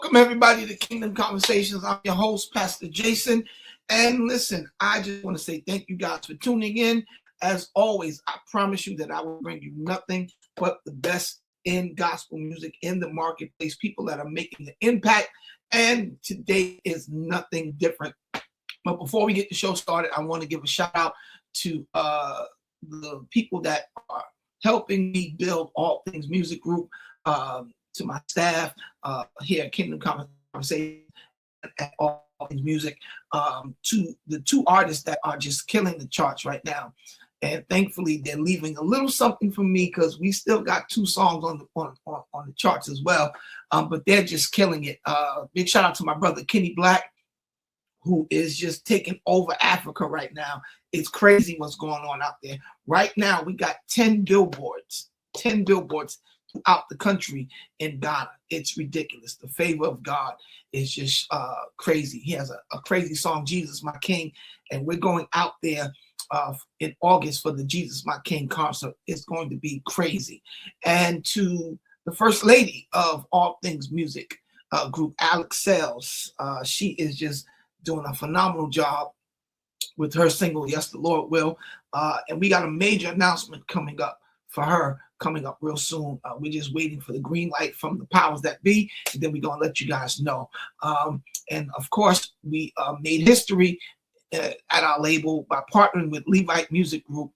Welcome, everybody, to Kingdom Conversations. I'm your host, Pastor Jason. And listen, I just want to say thank you guys for tuning in. As always, I promise you that I will bring you nothing but the best in gospel music in the marketplace, people that are making an impact. And today is nothing different. But before we get the show started, I want to give a shout out to the people that are helping me build All Things Music Group, to my staff here at Kingdom Conversation at All Things Music, to the two artists that are just killing the charts right now. And thankfully, they're leaving a little something for me because we still got two songs on the charts as well. But they're just killing it. Big shout out to my brother Kenny Black, who is just taking over Africa right now. It's crazy what's going on out there. Right now, we got 10 billboards throughout the country in Ghana. It's ridiculous. The favor of God is just crazy. He has a crazy song, Jesus My King, and we're going out there in August for the Jesus My King concert. It's going to be crazy. And to the First Lady of All Things Music Group, Alex Sales, she is just doing a phenomenal job with her single, Yes, the Lord Will. And we got a major announcement coming up for her, coming up real soon. We're just waiting for the green light from the powers that be, and then we're going to let you guys know. And of course, we made history at our label by partnering with Levite Music Group.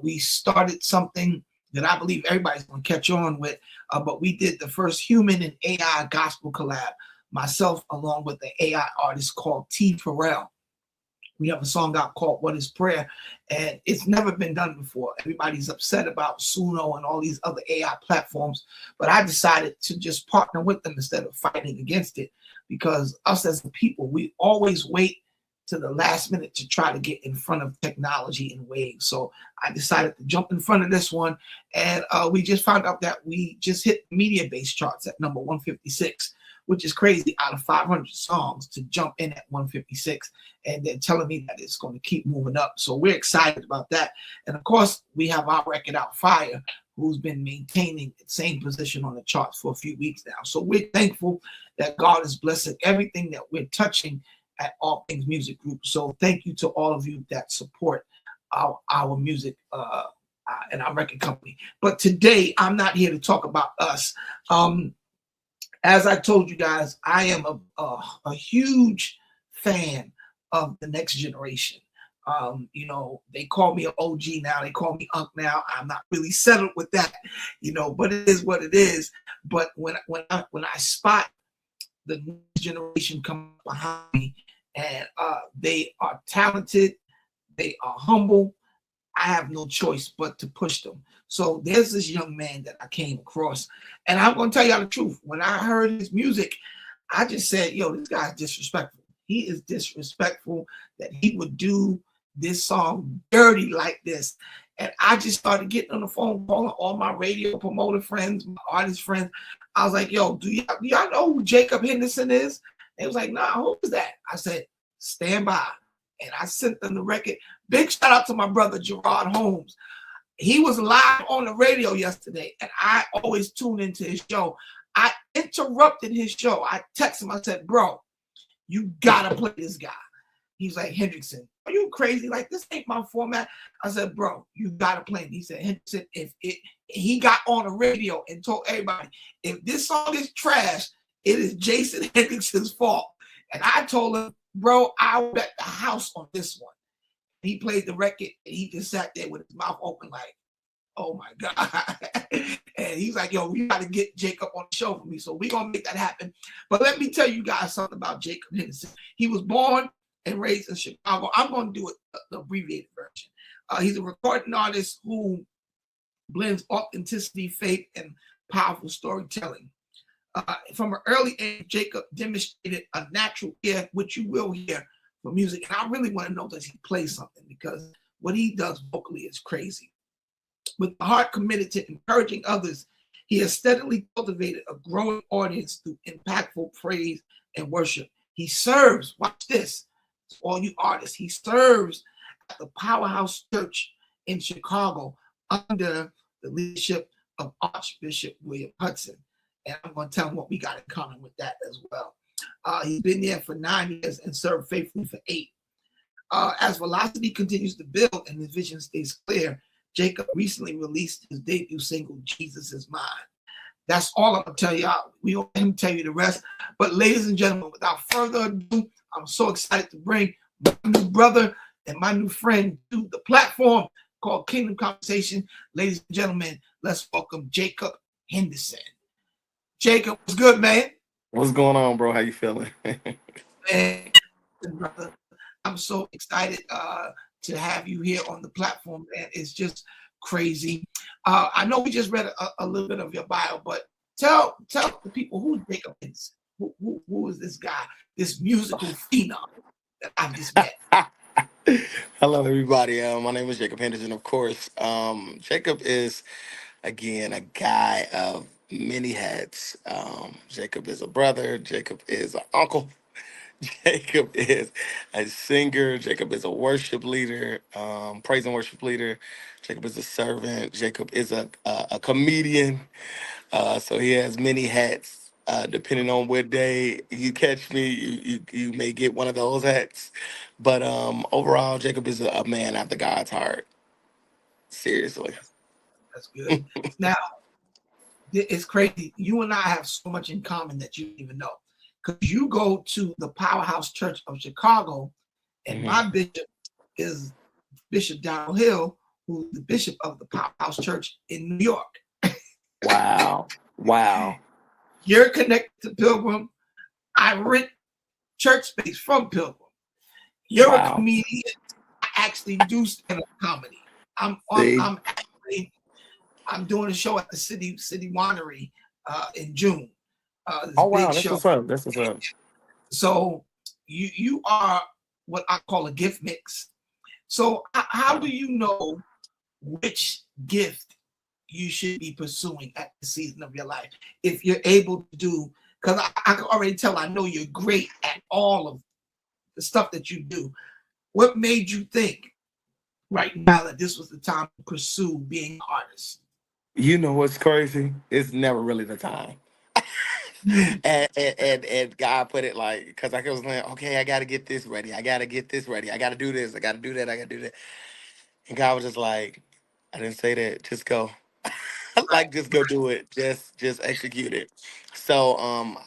We started something that I believe everybody's going to catch on with, but we did the first human and AI gospel collab, myself along with the AI artist called T. Pharrell. We have a song out called What is Prayer, and it's never been done before. Everybody's upset about Suno and all these other AI platforms, but I decided to just partner with them instead of fighting against it, because us as a people, we always wait to the last minute to try to get in front of technology in waves. So I decided to jump in front of this one, and we just found out that we just hit media-based charts at number 156, which is crazy, out of 500 songs to jump in at 156. And they're telling me that it's going to keep moving up. So we're excited about that. And of course, we have our record out, Fire, who's been maintaining the same position on the charts for a few weeks now. So we're thankful that God is blessing everything that we're touching at All Things Music Group. So thank you to all of you that support our music and our record company. But today, I'm not here to talk about us. As I told you guys, I am a huge fan of the next generation. They call me an OG now. They call me Unc now. I'm not really settled with that, but it is what it is. But when I spot the next generation come behind me, and they are talented, they are humble, I have no choice but to push them. So there's this young man that I came across, and I'm going to tell y'all the truth. When I heard his music, I just said, yo, this guy's disrespectful. He is disrespectful that he would do this song dirty like this. And I just started getting on the phone, calling all my radio promoter friends, my artist friends. I was like, yo, do y'all know who Jacob Henderson is? They was like, nah, who is that? I said, stand by. And I sent them the record. Big shout out to my brother, Gerard Holmes. He was live on the radio yesterday, and I always tune into his show. I interrupted his show. I texted him. I said, bro, you got to play this guy. He's like, Hendrickson, are you crazy? Like, this ain't my format. I said, bro, you got to play him. He said, Hendrickson, he got on the radio and told everybody, if this song is trash, it is Jason Hendrickson's fault. And I told him, bro, I'll bet the house on this one. He played the record, and he just sat there with his mouth open like, oh my God. And he's like, yo, we got to get Jacob on the show for me. So we're going to make that happen. But let me tell you guys something about Jacob Henderson. He was born and raised in Chicago. I'm going to do it the abbreviated version. He's a recording artist who blends authenticity, faith, and powerful storytelling. From an early age, Jacob demonstrated a natural ear, which you will hear, for music. And I really want to know, does he play something? Because what he does vocally is crazy. With a heart committed to encouraging others, he has steadily cultivated a growing audience through impactful praise and worship. He serves, watch this, all you artists, he serves at the Powerhouse Church in Chicago under the leadership of Archbishop William Hudson. and I'm going to tell him what we got in common with that as well. He's been there for 9 years and served faithfully for 8. As Velocity continues to build and his vision stays clear, Jacob recently released his debut single, Jesus Is Mine. That's all I'm going to tell y'all. We don't let him tell you the rest. But ladies and gentlemen, without further ado, I'm so excited to bring my new brother and my new friend to the platform called Kingdom Conversation. Ladies and gentlemen, let's welcome Jacob Henderson. Jacob, what's good, man? What's going on, bro? How you feeling? Man, brother, I'm so excited to have you here on the platform, man. It's just crazy. I know we just read a little bit of your bio, but tell the people who Jacob is. Who is this guy, this musical phenom that I just met? Hello, everybody. My name is Jacob Henderson, of course. Jacob is, again, a guy of many hats. Jacob is a brother. Jacob is an uncle. Jacob is a singer. Jacob is a worship leader, praise and worship leader. Jacob is a servant. Jacob is a comedian. So he has many hats. Depending on what day you catch me, you may get one of those hats. But overall, Jacob is a man after God's heart. Seriously. That's good. Now, it's crazy. You and I have so much in common that you don't even know. Because you go to the Powerhouse Church of Chicago, and my bishop is Bishop Donald Hill, who's the bishop of the Powerhouse Church in New York. Wow. Wow. You're connected to Pilgrim. I rent church space from Pilgrim. You're a comedian. I actually do stand-up comedy. I'm doing a show at the City Winery in June. Oh wow, that's what's up. That's what's up. So you are what I call a gift mix. So how do you know which gift you should be pursuing at the season of your life? If you're able to do, because I can already tell, I know you're great at all of the stuff that you do. What made you think right now that this was the time to pursue being an artist? You know what's crazy? It's never really the time. And God put it like, because I was like, okay, I got to get this ready. I got to get this ready. I got to do this. I got to do that. I got to do that. And God was just like, I didn't say that. Just go. Like, just go do it. Just execute it. So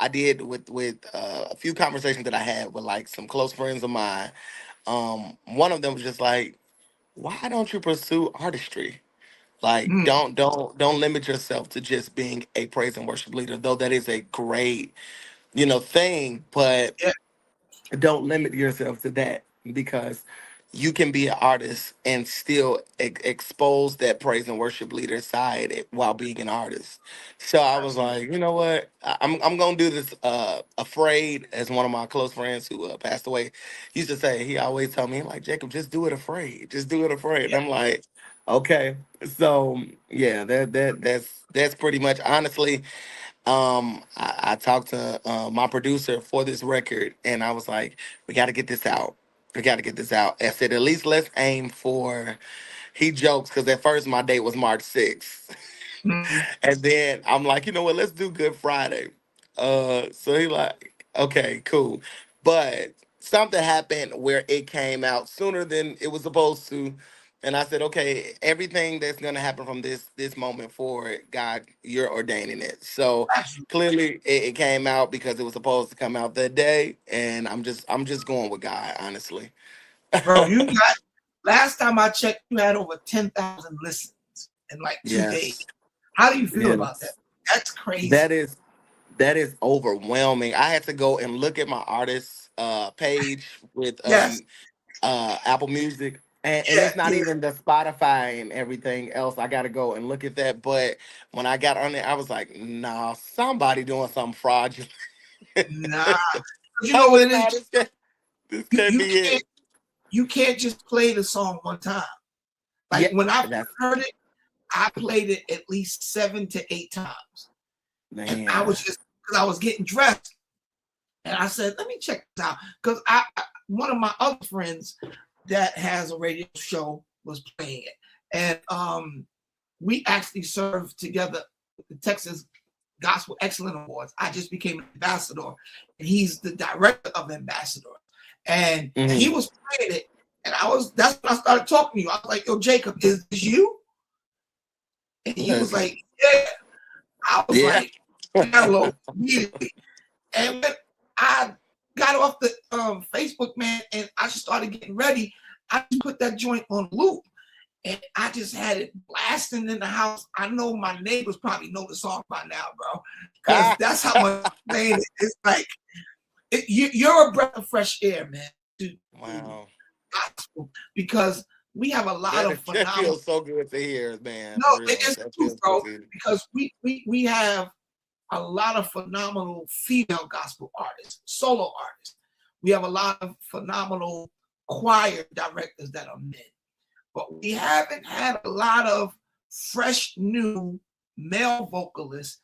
I did with a few conversations that I had with like some close friends of mine. One of them was just like, why don't you pursue artistry? Like, don't limit yourself to just being a praise and worship leader, though that is a great, thing, but Yeah, don't limit yourself to that because you can be an artist and still expose that praise and worship leader side while being an artist. So I was absolutely. like, you know what? I'm gonna do this. Afraid, as one of my close friends who passed away used to say, he always told me like, Jacob, just do it afraid, just do it afraid. And Yeah. I'm like, okay. So yeah, that's pretty much honestly. I talked to my producer for this record, and I was like, "We got to get this out. We got to get this out." I said, "At least let's aim for." He jokes because at first my date was March 6th, Mhm. and then I'm like, you know what? Let's do Good Friday. So he like, okay, cool, but something happened where it came out sooner than it was supposed to. And I said, okay, everything that's gonna happen from this moment forward, God, you're ordaining it. So Absolutely. clearly, it came out because it was supposed to come out that day, and I'm just going with God, honestly. Bro, you got, last time I checked, you had over 10,000 listens in like 2 days. Yes, How do you feel about that? yes, That's crazy. that is that is overwhelming. I had to go and look at my artist page with Yes. Apple Music. And Yeah. it's not Yeah. even the Spotify and everything else. I got to go and look at that. But when I got on it, I was like, nah, somebody doing something fraudulent. Nah. You I know what was it is? like, this You, can't you be can't it. you can't just play the song one time. Like Yeah, when I that's, heard it, I played it at least 7 to 8 times. And I man. was just, because I was getting dressed, and I said, let me check this out. Because one of my other friends that has a radio show was playing it. And we actually served together with the Texas Gospel Excellent Awards. I just became an ambassador, and he's the director of Ambassador. And he Mhm. was playing it, and that's when I started talking to you. I was like, yo, Jacob, is this you? And he was like, Listen. yeah. I was Yeah. like, hello, immediately. And when I got off the Facebook, man, and I just started getting ready, I just put that joint on loop. And I just had it blasting in the house. I know my neighbors probably know the song by now, bro, because that's how much I'm playing it. It's like you're a breath of fresh air, man. To Wow. gospel, because we have a lot of That phenomenal. feels so good to hear, man. No, For real. it's the That truth, feels good bro. to hear. Because we have a lot of phenomenal female gospel artists, solo artists. We have a lot of phenomenal choir directors that are men, but we haven't had a lot of fresh new male vocalists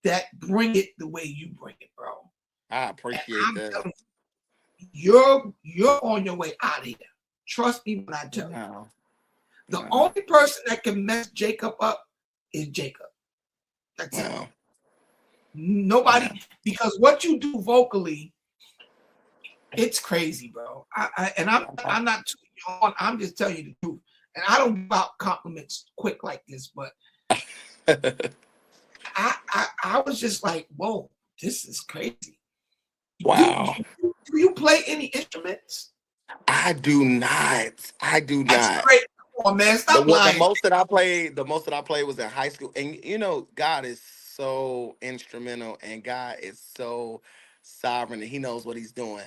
that bring it the way you bring it, bro. I And appreciate I'm that. telling you, you're on your way out of here. Trust me when I tell you. Wow. The Wow. only person that can mess Jacob up is Jacob. That's it. Wow. Nobody, Wow. because what you do vocally, it's crazy, bro. I'm not too on. I'm just telling you the truth, and I don't give out compliments quick like this, but I was just like, whoa, this is crazy. Do, Wow. do you play any instruments? I do not. I do That's not. great. Come on, man, The stop what the lying. most that I played, the most that I played was in high school. And you know, God is so instrumental and God is so sovereign and he knows what he's doing.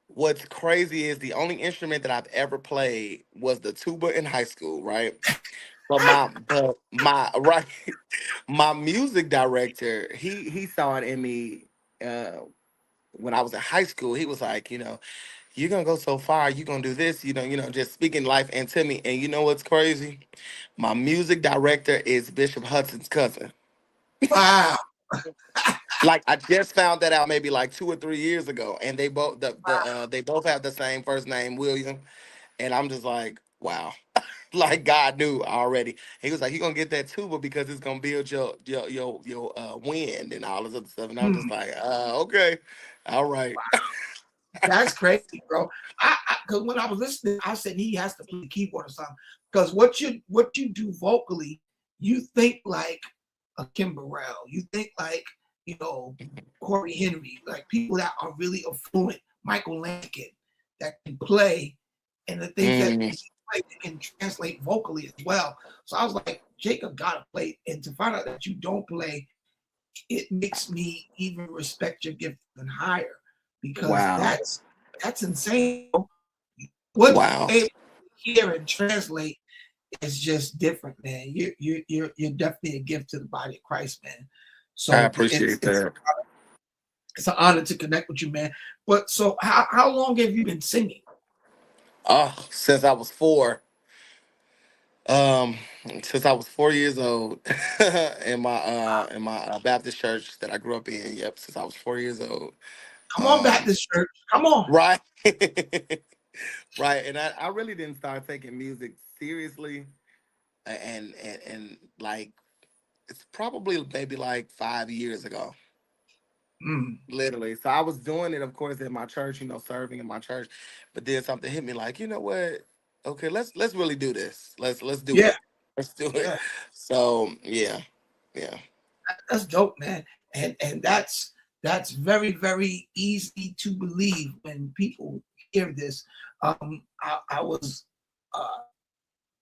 What's crazy is the only instrument that I've ever played was the tuba in high school, right? But my right my music director, he saw it in me uh when I was in high school. He was like, you're gonna go so far, you're gonna do this, just speaking life into me. And you know what's crazy? My music director is Bishop Hudson's cousin. Wow. Like I just found that out maybe like 2 or 3 years ago, and they both have the same first name, William. And I'm just like, wow, like God knew already. He was like, you're gonna get that tuba because it's gonna build your wind and all this other stuff. And I'm just Hmm. like, okay, all right. That's crazy, bro. Because when I was listening, I said he has to play the keyboard or something. Because what you do vocally, you think like a Kim Burrell, you think like Corey Henry, like people that are really affluent, Michael Lankin, that can play, and the things that Mm, he play they can translate vocally as well. So I was like, Jacob gotta play, and to find out that you don't play, it makes me even respect your gift even higher because wow, that's insane. What wow. you're able to hear and translate is just different, man. You're definitely a gift to the body of Christ, man. I So appreciate that. it's an honor to connect with you, man. But so how long have you been singing? Oh, um, since I was 4 years old, in my Baptist church that I grew up in. Yep, since I was 4 years old. Come on, Um, Baptist Church. Come on. right, right, and I really didn't start taking music seriously, and like it's probably maybe like 5 years ago. Mm, Literally. So I was doing it, of course, in my church, serving in my church. But then something hit me like, you know what? Okay, let's really do this. Let's do yeah, it. Let's do it. yeah. So yeah. Yeah. That's dope, man. And that's very very easy to believe when people hear this. I was uh,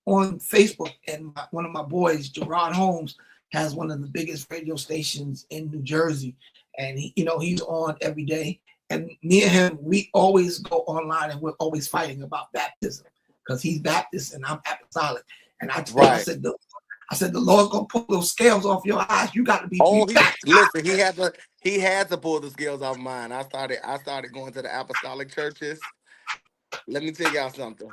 on Facebook, and one of my boys, Gerard Holmes, has one of the biggest radio stations in New Jersey, and he's on every day. And me and him, we always go online, and we're always fighting about baptism because he's Baptist and I'm apostolic. And I tell him, Right. I said the Lord's gonna pull those scales off your eyes. You got to be Oh, he baptized. listen, he had to pull the scales off mine. I started going to the apostolic churches. Let me tell y'all something.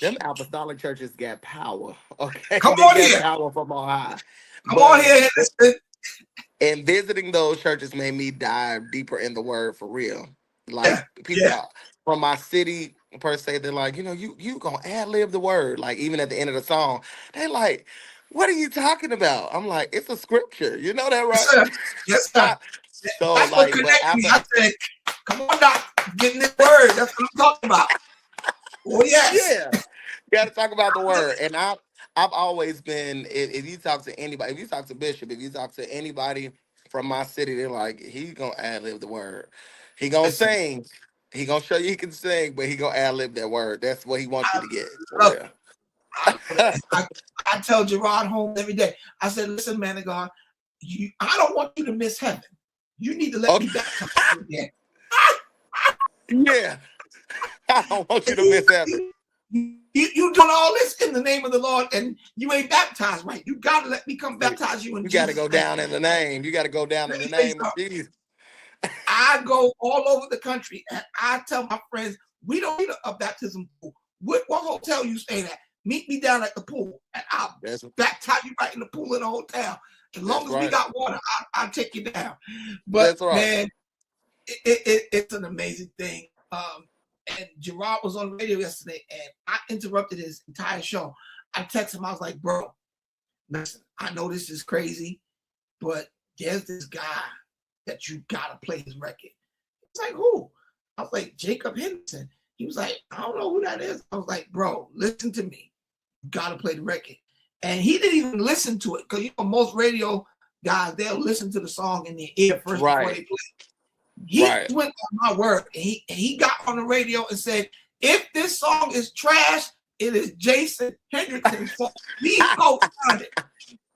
Them apostolic churches got power. Okay. Come They on got here, power from on high. come on But here, Henderson. and visiting those churches made me dive deeper in the word for real. Yeah, Like people yeah, from my city per se, they're like, you gonna ad lib the word. Like even at the end of the song, they like, what are you talking about? I'm like, it's a scripture. You know that, Yes, sir. Yes, sir. right? So That's what like, but connected me. after, I said, come on, Doc, get in this word. That's what I'm talking about. Oh, yes. yeah, got to talk about the word. And I've always been. If you talk to anybody, if you talk to Bishop, if you talk to anybody from my city, they're like, he gonna ad lib the word. He gonna Listen, sing. He gonna show you he can sing, but he gonna ad lib that word. That's what he wants you I to get for love real. it. I love it. I tell Gerard Holmes every day. I said, listen, man of God, I don't want you to miss heaven. You need to let me Okay. baptize you again. Yeah, I don't want you to miss heaven. You doing all this in the name of the Lord, and you ain't baptized right. You gotta let me come See, baptize you in you got to Jesus' go name. down in the name. You got to go down Let in me the tell you name of something. Jesus. I go all over the country, and I tell my friends, we don't need a baptism pool. What hotel you staying at? Meet me down at the pool, and I'll That's baptize you right in the pool in the hotel. As long that's as we right. got water, I'll take you down. But That's right. man, it's an amazing thing. And Gerard was on the radio yesterday, and I interrupted his entire show. I texted him. I was like, bro, listen, I know this is crazy, but there's this guy that you gotta play his record. It's like, who? I was like, Jacob Henderson. He was like, I don't know who that is. I was like, bro, listen to me. You gotta play the record. And he didn't even listen to it because you know most radio guys they'll listen to the song in their ear first before they Right. play. He Right. went on my word. And he got on the radio and said, if this song is trash, it is Jason Hendrickson's fault. He co-signed it.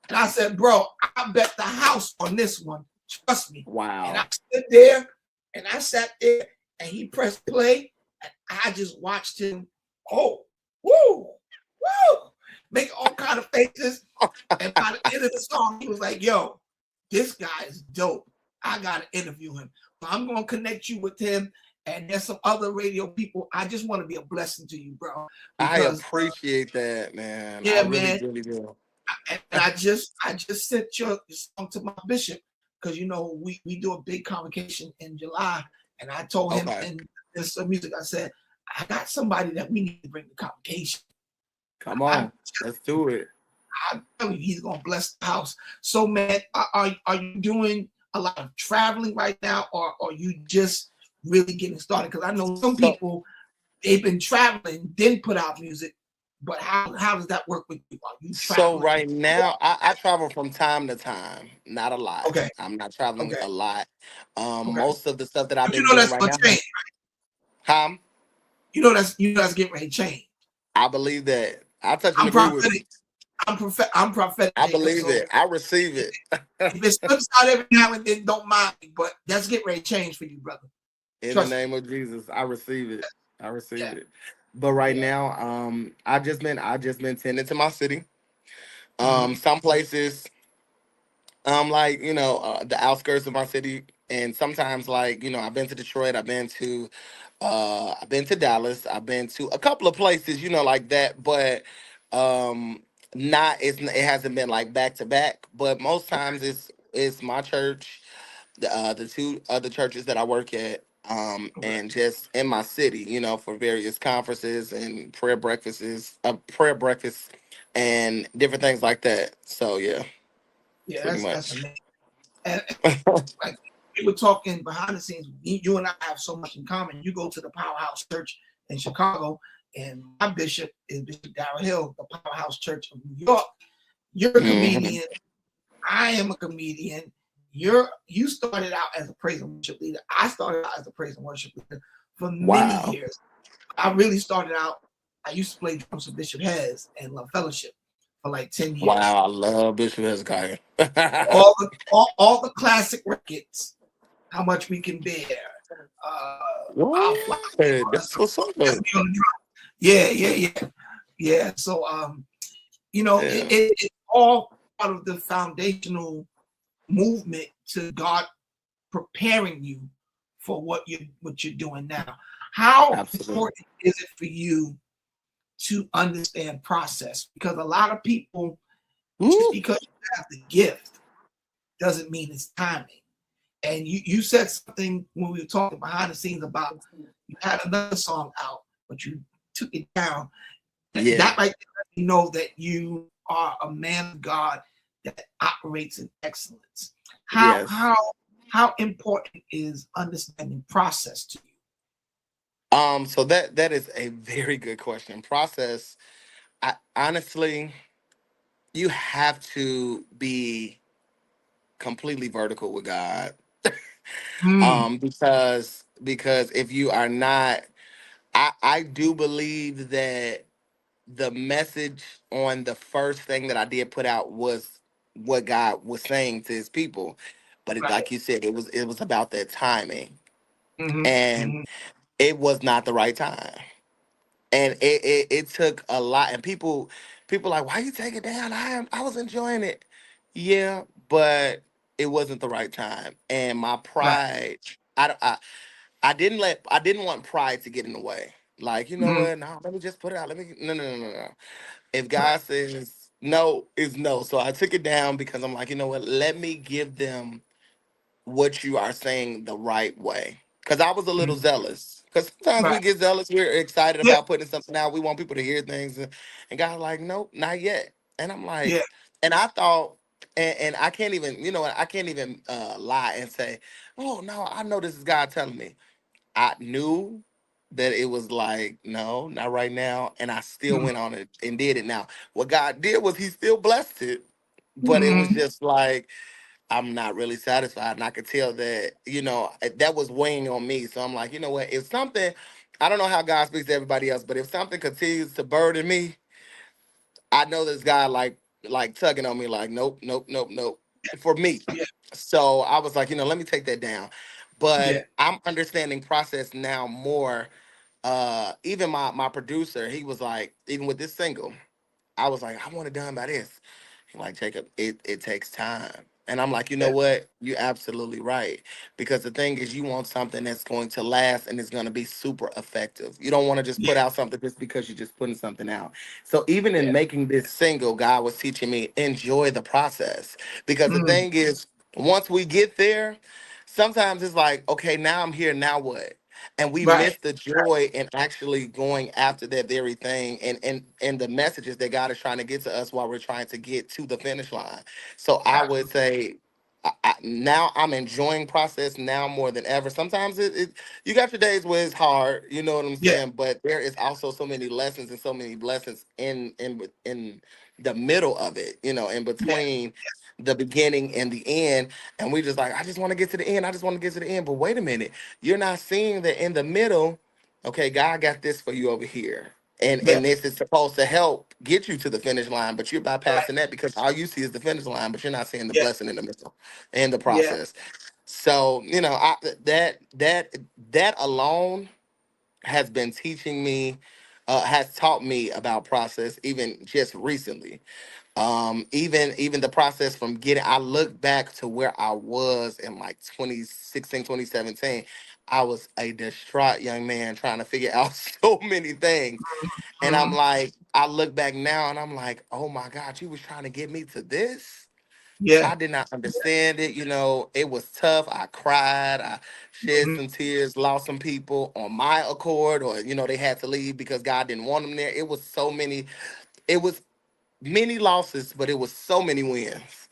And I said, bro, I bet the house on this one. Trust me. And I Wow. stood there and I sat there and he pressed play and I just watched him. Oh, woo, woo, make all kind of faces. And by the end of the song, he was like, yo, this guy is dope. I got to interview him. So I'm going to connect you with him. And there's some other radio people. I just want to be a blessing to you, bro. I Because, appreciate that, man. I yeah, really, man, really do. and I just sent your song to my bishop because you know we do a big convocation in July, and I told him Okay. in some music I said I got somebody that we need to bring to convocation. Come I, on. Let's do it. I'm telling you, he's gonna bless the house. So man, are you doing a lot of traveling right now, or are you just really getting started? Because I know some So people they've been traveling, then put out music. But how does that work with you? Are you so traveling? right now I travel from time to time, not a lot. Okay, I'm not traveling okay, a lot. okay. Most of the stuff that I've But you been know doing that's right gonna now, change. Tom, You know that's getting ready to change. I believe that. I touch and I'm agree with prophetic. you. I'm prophetic, I Jacob. believe So it. I receive it. if it slips out every now and then, don't mind me. But that's getting ready to change for you, brother. In the Trust me. name of Jesus, I receive it. I receive Yeah, it. But right yeah. now, I just been tending to my city. Mm-hmm. Some places, like the outskirts of my city, and sometimes like I've been to Detroit, I've been to Dallas, I've been to a couple of places, like that, but um, it hasn't been like back to back. But most times it's my church, the two other churches that I work at, Okay. and just in my city, for various conferences and prayer breakfasts, and different things like that. So yeah, Yeah, pretty that's much. amazing. And like we were talking behind the scenes, you and I have so much in common. You go to the Powerhouse Church in Chicago, and my bishop is Bishop Darrell Hill, the Powerhouse Church of New York. You're a Mhm. comedian. I am a comedian. You started out as a praise and worship leader. I started out as a praise and worship leader for many Wow. years. I really started out. I used to play drums with Bishop Hez and Love Fellowship for like 10 years. Wow, I love Bishop Hezekiah. All the classic records. How much we can bear. Uh, I'll fly. What? That's what's up. That's me on the drum. Yeah, yeah, yeah, yeah. So Yeah, it's all part of the foundational movement to God preparing you for what you're doing now. How absolutely. important is it for you to understand process? Because a lot of people, just Woo. because you have the gift, doesn't mean it's timing. And you said something when we were talking behind the scenes about you had another song out, but you took it down. Yeah. That might let you know that you are a man of God that operates in excellence. How Yes. how how important is understanding process to you? So that is a very good question. Process. I honestly, you have to be completely vertical with God. Mm, Because if you are not, I do believe that the message on the first thing that I did put out was what God was saying to his people. But right. like you said, it was about that timing. Hmm. And Hmm. it was not the right time. And it took a lot. And people like, why you take it down? I was enjoying it. Yeah, but it wasn't the right time. And my Right. pride, I didn't want pride to get in the way. Like, you know Hmm. what? No, let me just put it out. No. If Right. God says no, is no. So I took it down because I'm like, you know what? Let me give them what you are saying the right way. Because I was a little Hmm. zealous. Because sometimes we Right. get zealous. We're excited Yeah. about putting something out. We want people to hear things. And God's like, nope, not yet. And I'm Yeah. like, and I thought, and I can't even, you know, I can't even lie and say, oh, no, I know this is God telling me. I knew that it was like, no, not right now. And I still Hmm. went on it and did it. Now, what God did was he still blessed it. But it was Hmm. just like, I'm not really satisfied. And I could tell that, that was weighing on me. So I'm like, you know what? If something, I don't know how God speaks to everybody else, but if something continues to burden me, I know this guy like tugging on me, like, nope, nope, nope, nope, for me. Yeah. So I was like, let me take that down. Yeah. But I'm understanding process now more. Even my producer, he was like, even with this single, I was like, I want it done by this. He like, Jacob, it takes time. And I'm like, you know Yeah. what? You're absolutely right. Because the thing is, you want something that's going to last and is going to be super effective. You don't want to just Yeah. put out something just because you're just putting something out. So even in Yeah. making this single, God was teaching me, enjoy the process. Because the Mm, thing is, once we get there, sometimes it's like, okay, now I'm here, now what? And we right. miss the joy in actually going after that very thing and the messages that God is trying to get to us while we're trying to get to the finish line. So I would Absolutely. say now I'm enjoying process now more than ever. Sometimes you got your days where it's hard, you know what I'm Yeah. saying, but there is also so many lessons and so many blessings in the middle of it, in Yeah. between the beginning and the end. And we just like, I just want to get to the end. I just want to get to the end. But wait a minute, you're not seeing that in the middle. Okay, God got this for you over here. And Yeah. and this is supposed to help get you to the finish line, but you're Right. bypassing that because all you see is the finish line, but you're not seeing the Yeah. blessing in the middle and the Yeah. process. So, that alone has been teaching me, has taught me about process even just recently. Even the process from getting, I look back to where I was in like 2016, 2017. I was a distraught young man trying to figure out so many things. And I'm Hmm. like, I look back now and I'm like, oh my God, you was trying to get me to this? Yeah. I did not understand it. It was tough. I cried. I shed Hmm. some tears, lost some people on my accord, or, they had to leave because God didn't want them there. It was many losses, but it was so many wins.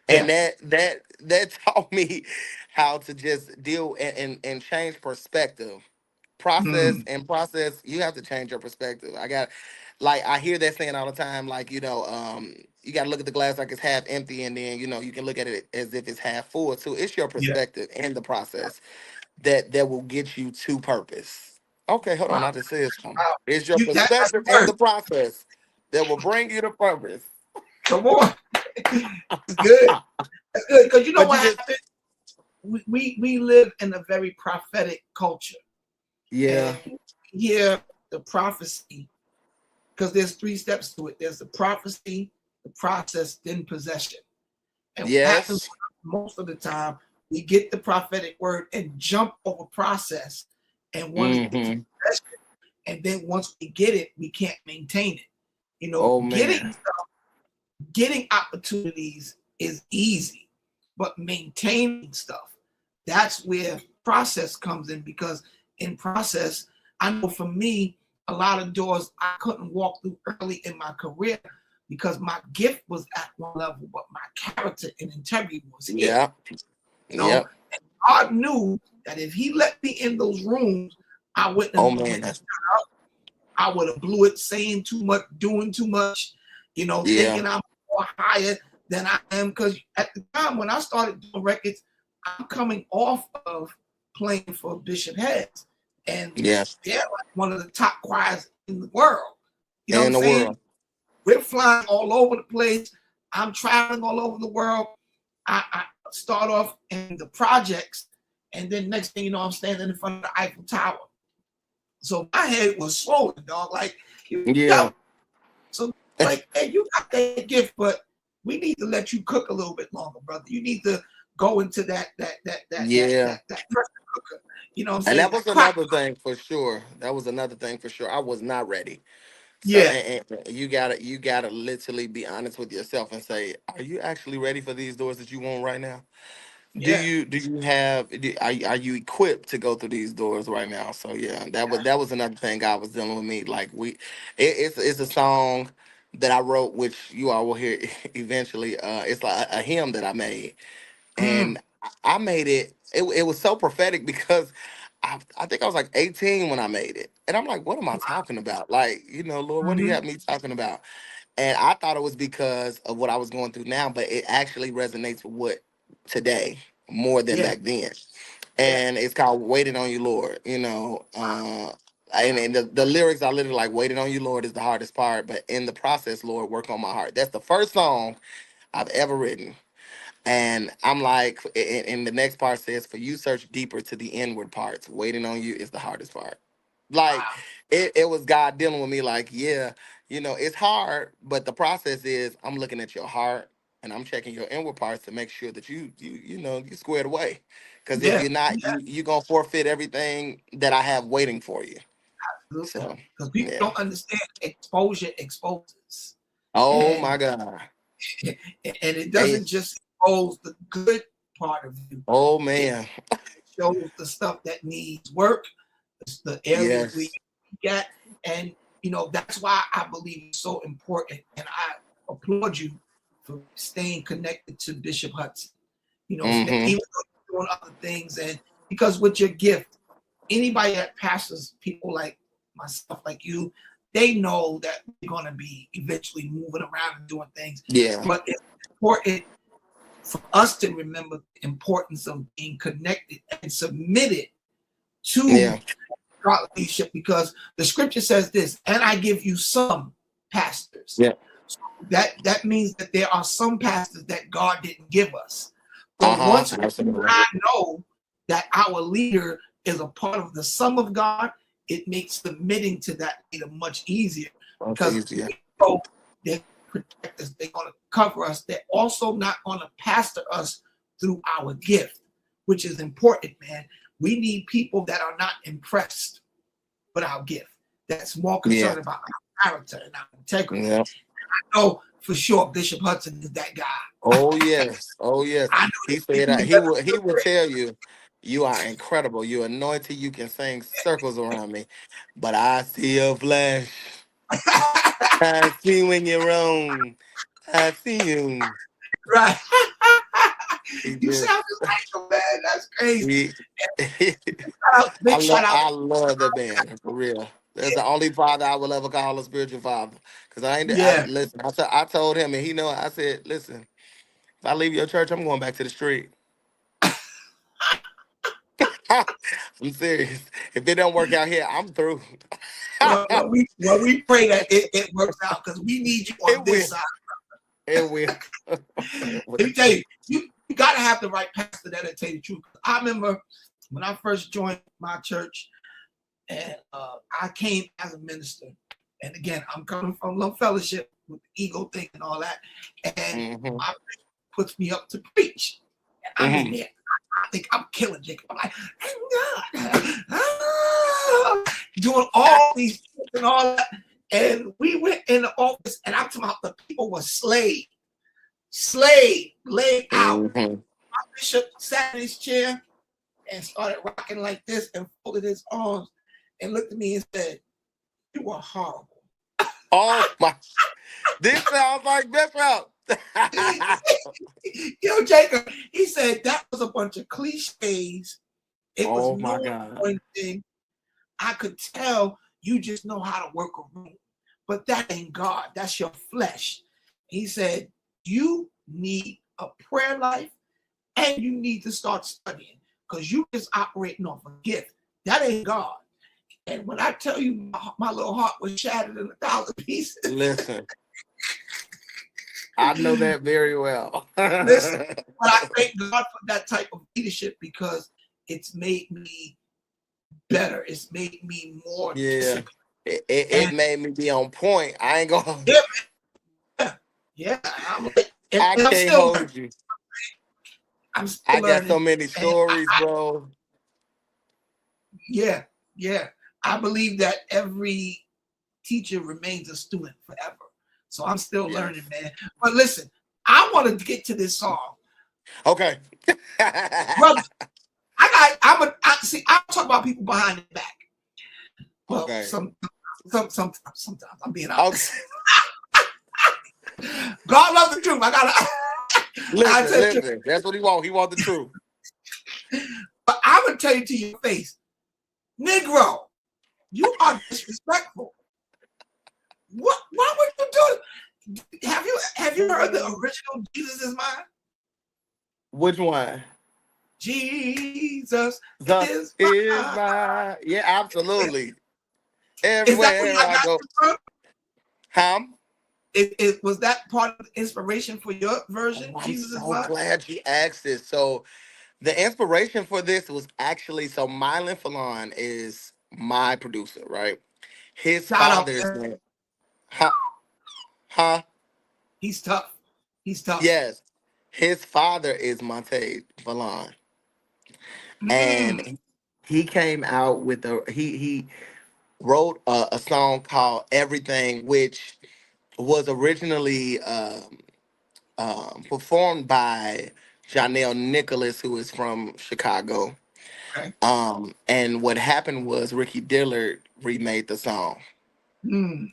And Yeah. that taught me how to just deal and change perspective. Hmm. Process, you have to change your perspective. I hear that saying all the time, like, you got to look at the glass like it's half empty, and then, you can look at it as if it's half full too. It's your Yeah. perspective and the process that will get you to purpose. Okay, hold on, Wow. I just said something. Wow. It's your That's perspective the and word. the process that will bring you to purpose. Come on. It's good. That's good. Because you know But what you just, happened? We live in a very prophetic culture. yeah, And here the prophecy, because there's three steps to it. There's the prophecy, the process, then possession. And what happens yes, most of the time, we get the prophetic word and jump over process and want to get to mm-hmm. possession. And then once we get it, we can't maintain it. You know, Oh man, getting opportunities is easy, but maintaining stuff, that's where process comes in. Because in process, I know for me, a lot of doors I couldn't walk through early in my career because my gift was at one level, but my character and integrity was here. Yeah. You know, Yep. God knew that if He let me in those rooms, I wouldn't Oh have man. went I would have blew it, saying too much, doing too much, you know, Yeah. thinking I'm more higher than I am. Because at the time when I started doing records, I'm coming off of playing for Bishop Heads, and Yes. they're like one of the top choirs in the world. You know what In I'm the saying? world. We're flying all over the place. I'm traveling all over the world. I start off in the projects, and then next thing you know, I'm standing in front of the Eiffel Tower. So my head was swollen, dog. Like, Yeah. so like, hey, you got that gift, but we need to let you cook a little bit longer, brother. You need to go into that Yeah. pressure cooker. You know what I'm And saying? that was That crack. another thing for sure. That was another thing for sure. I was not ready. So Yeah, and you gotta literally be honest with yourself and say, are you actually ready for these doors that you want right now? Do yeah, you do you have are you equipped to go through these doors right now? So yeah, that was another thing God was dealing with me. Like it's a song that I wrote, which you all will hear eventually. It's like a hymn that I made, mm, and I made it. It was so prophetic because I think I was like 18 when I made it, and I'm like, what am I talking about? Like, Lord, what do you mm-hmm. have me talking about? And I thought it was because of what I was going through now, but it actually resonates with what today more than Yeah, back then. yeah, And it's called "Waiting on You, Lord." And the lyrics are literally like, "Waiting on you, Lord, is the hardest part, but in the process, Lord, work on my heart." That's the first song I've ever written. And I'm like, and the next part says, "For you search deeper to the inward parts. Waiting on you is the hardest part." Like, wow, it was God dealing with me. Like, yeah, it's hard, but the process is I'm looking at your heart and I'm checking your inward parts to make sure that you squared away. Because if yeah, you're not, yeah, you're gonna forfeit everything that I have waiting for you. absolutely. So Because people yeah. don't understand exposure exposes, Oh and my God. and it Hey, doesn't just expose the good part of you. oh It man. shows the stuff that needs work, the areas where Yes. you get, and that's why I believe it's so important, and I applaud you for staying connected to Bishop Hudson. Mm-hmm. Even though you're doing other things, and because with your gift, anybody that pastors people like myself, like you, they know that we're going to be eventually moving around and doing things, Yeah. but it's important for us to remember the importance of being connected and submitted to Yeah. God leadership, because the scripture says this, and I give you some pastors. Yeah. So that means that there are some pastors that God didn't give us. So Uh-huh. once Absolutely. I know that our leader is a part of the sum of God, it makes submitting to that leader much easier, Much because easier. we know they're protect us, they're going to cover us, they're also not going to pastor us through our gift, which is important, man. We need people that are not impressed with our gift, that's more Yeah. concerned about our character and our integrity. Yeah. I know for sure Bishop Hudson is that guy. Oh yes. Oh yes. I know He he said was he would tell you, you are incredible. You're anointed. You can sing circles around me. But I see your flesh. I see when you're wrong. I see you. right. He You just sound just like him, man. That's crazy. he, Big shout out. I love that man for real. That's the only father I will ever call a spiritual father. Cause Yeah. listen. I told him, and he know. I said, listen. If I leave your church, I'm going back to the street. I'm serious. If it don't work out here, I'm through. Well, we pray that it works out, because we need you on It this will. side. It will. Let me tell you, you got to have the right pastor that'll tell you the truth. I remember when I first joined my church, and I came as a minister. And again, I'm coming from Love Fellowship with the ego thing and all that. And Hmm. my bishop puts me up to preach. And I'm in Hmm. there. I think I'm killing Jacob. I'm like, ah, doing all these things and all that. And we went in the office, and I'm talking about the people were laid out. Hmm. My bishop sat in his chair and started rocking like this and folded his arms and looked at me and said, "You are horrible." Oh my! This sounds like Bishop. Yo, Jacob, he said that was a bunch of cliches. It was Oh my no God! anointing. I could tell you just know how to work a room, but that ain't God. That's your flesh. He said you need a prayer life and you need to start studying because you just operating off a gift. That ain't God. And when I tell you my little heart was shattered in 1,000 pieces, Listen, I know that very well. listen, but I thank God for that type of leadership because it's made me better. It's made me more Yeah, disciplined. it made me be on point. I ain't gonna. Yeah, yeah. I'm like, I and I'm can't still learning. hold you. I'm still I got so learning. many And stories, bro. yeah, yeah. I believe that every teacher remains a student forever. So I'm still Yes. learning, man. But listen, I want to get to this song. Okay. Brother, I'm talking about people behind the back. Well, Okay. sometimes I'm being Okay. honest. God loves the truth. I gotta Listen. That's what he want. He want the truth. but I'm gonna tell you to your face, Negro, you are disrespectful. What? Why would you do it? Have you heard the original Jesus is Mine? Which one? Jesus The is is mine. my yeah, absolutely. Is that where Everywhere I I got go. you from? Ham. Was that part of the inspiration for your version? Oh, I'm Jesus is so mine. glad you asked this. So the inspiration for this was actually so Mylan Fallon is my producer, right? His Shout out, father's man. name. Huh? Huh? He's tough. He's tough. Yes. His father is Monte Fallon. Mm, And he came out with he wrote a song called Everything, which was originally performed by Janelle Nicholas, who is from Chicago. okay. And what happened was Ricky Dillard remade the song. Mm,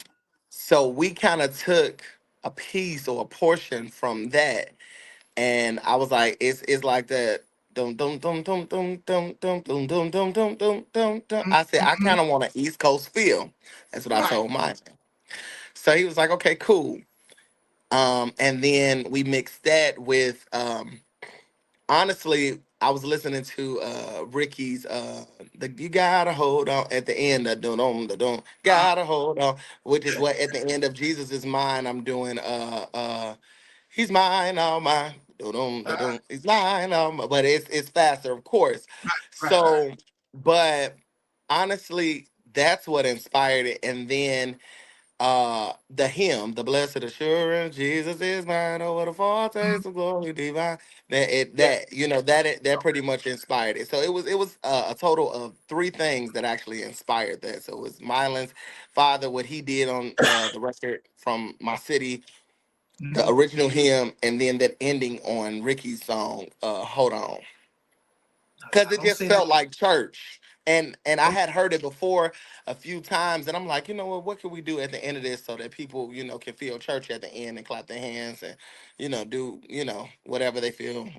So we kind of took a piece or a portion from that, and I was like, it's like that. Dum dum dum dum dum dum dum dum dum dum dum dum dum dum. mm, I said I mm, kind of want an East Coast feel. That's what I right. told mine. So he was like, okay, cool. And then we mixed that with honestly, I was listening to Ricky's the you gotta hold on at the end of don't Uh, gotta hold on, which is what at the end of Jesus is mine. I'm doing he's mine, all mine. uh, He's mine, all mine. But it's faster, of course. right. So, but honestly, that's what inspired it. And then the hymn, the blessed assurance, Jesus is mine, over the Mm, foretaste of glory divine. yeah. That that pretty much inspired it. So it was a total of three things that actually inspired that. So it was Mylan's father, what he did on the record from My City, the Mm, original hymn, and then that ending on Ricky's song, Hold On, because it don't just say that. felt like church. And I Don't, had heard it before a few times, and I'm like, you know what can we do at the end of this so that people, can feel church at the end and clap their hands and, do, whatever they feel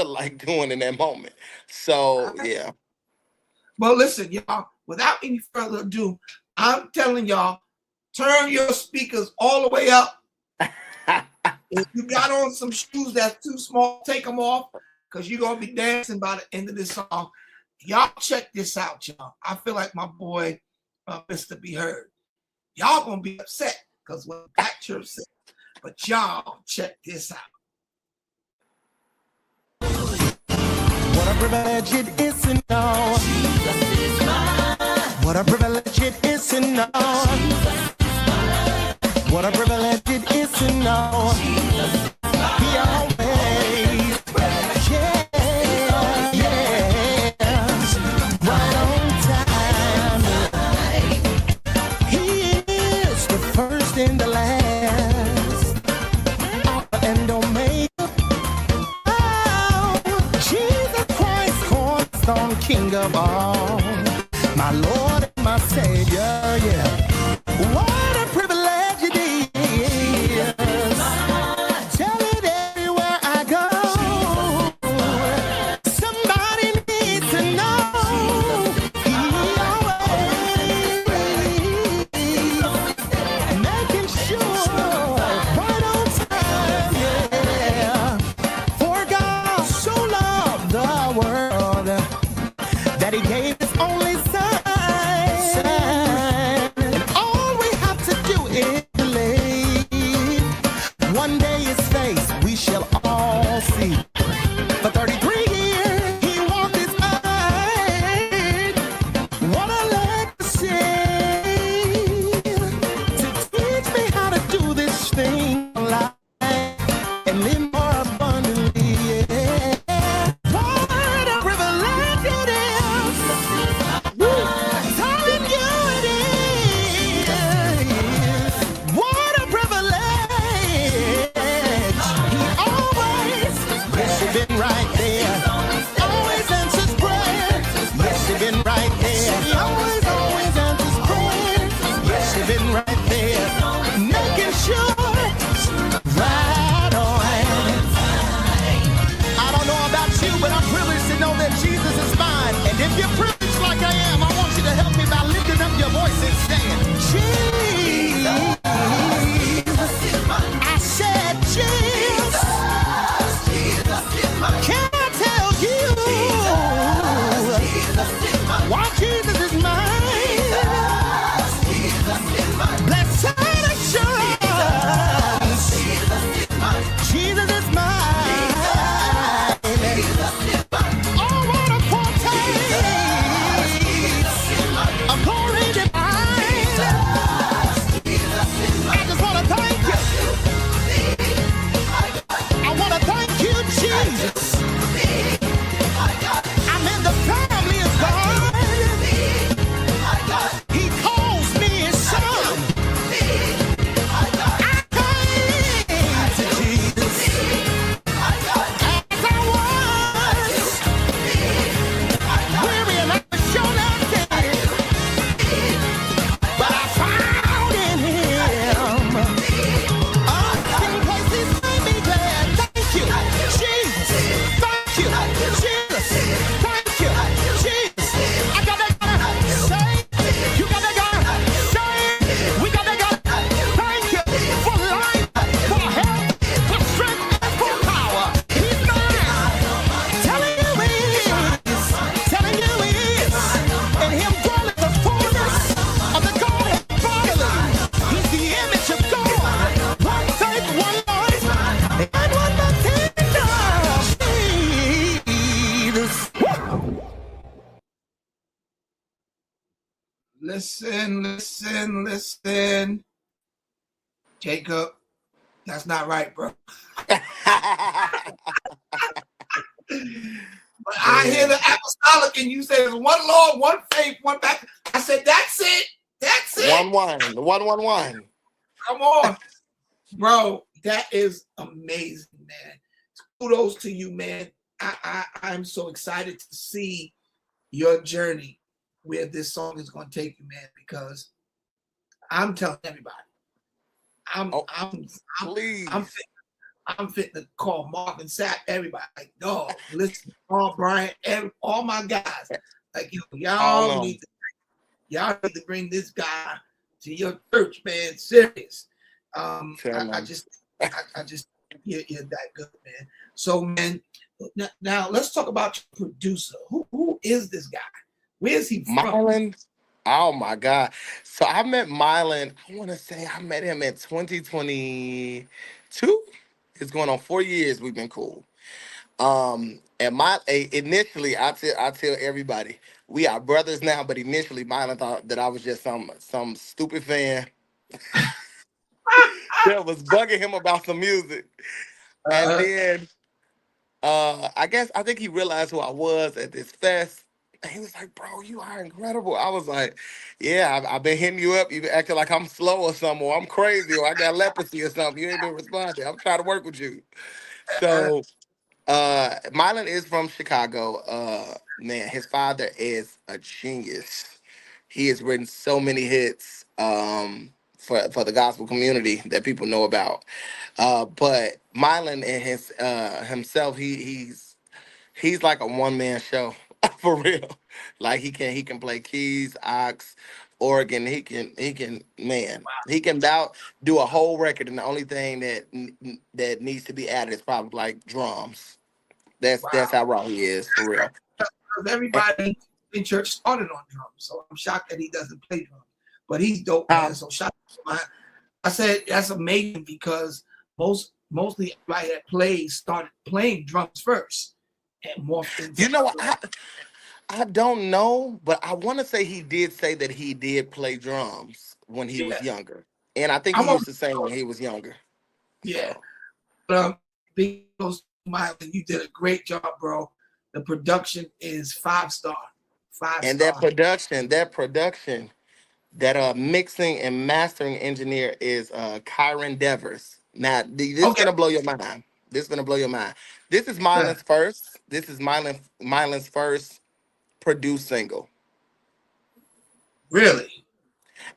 like doing in that moment. So yeah. well, listen, y'all. Without any further ado, I'm telling y'all, turn your speakers all the way up. If you got on some shoes that's too small, take them off because you're gonna be dancing by the end of this song. Y'all check this out, y'all. I feel like my boy, Mr. B Heard. Y'all gonna be upset because what Black Church said, but y'all check this out. What a privilege it is to know. What a privilege it is to know. What a privilege it is to know. He always, yeah, right on time. He is the first and the last, Alpha and Omega. Oh, Jesus Christ, cornerstone, King of all, my Lord and my Savior, yeah. What a privilege Can I tell you why Jesus is mine? Blessed assurance, Jesus is mine. Oh, what a foretaste of glory divine. I just want to thank you. I want to thank you, Jesus. I'm in the family of God. He calls me his son. I came to Jesus as I was, weary and I was sure not dead, but I found in him unseen places made me glad. Thank you, Jesus. Thank you, Jesus. Thank you, Jesus. I gotta say, you gotta say, we gotta thank you for life, for health, for strength, and for power. He's mine. Telling you he is. Telling you he is. In him dwelling the fullness of the Godhead bodily. He's the image of God. One faith, one Lord, and one baptism. Jesus. Listen. Jacob, that's not right, bro. But I hear the apostolic and you say there's one Lord, one faith, one back. I said, that's it. That's it. 1-1. Come on. Bro, that is amazing, man. Kudos to you, man. I'm so excited to see your journey where this song is going to take you, man, because I'm telling everybody, Please. I'm fitting to call Marvin Sapp, everybody, like, dog, listen, Paul Bryant, all my guys, like, y'all need to bring this guy to your church, man, serious. I just you're that good, man. So, man, now let's talk about your producer. Who is this guy? Where's he from? Mylan. Oh my God. So I met Mylan, I want to say I met him in 2022. It's going on 4 years we've been cool. And initially I tell everybody we are brothers now, but initially Mylan thought that I was just some stupid fan that was bugging him about some music. And then I think he realized who I was at this fest. And he was like, bro, you are incredible. I was like, yeah, I've been hitting you up. You've been acting like I'm slow or something, or I'm crazy, or I got leprosy or something. You ain't been responding. I'm trying to work with you. So Mylan is from Chicago. Man, his father is a genius. He has written so many hits for the gospel community that people know about. But Mylan and his himself, he's like a one man show for real. Like he can play keys, ox, organ. He can do a whole record, and the only thing that needs to be added is probably like drums. That's how raw he is for real. Everybody in church started on drums, so I'm shocked that he doesn't play drums. But he's dope, man. So shout out to I said that's amazing because mostly everybody that plays started playing drums first and morphed into. You know what? I don't know, but I want to say he did say that he did play drums when he was younger, and I think he used to sing when he was younger. Yeah, but because you did a great job, bro. The production is 5-star. And that production, that mixing and mastering engineer is Kyron Devers. Now, this is gonna blow your mind. This is gonna blow your mind. This is Mylan's first. This is Mylan's first produced single. Really?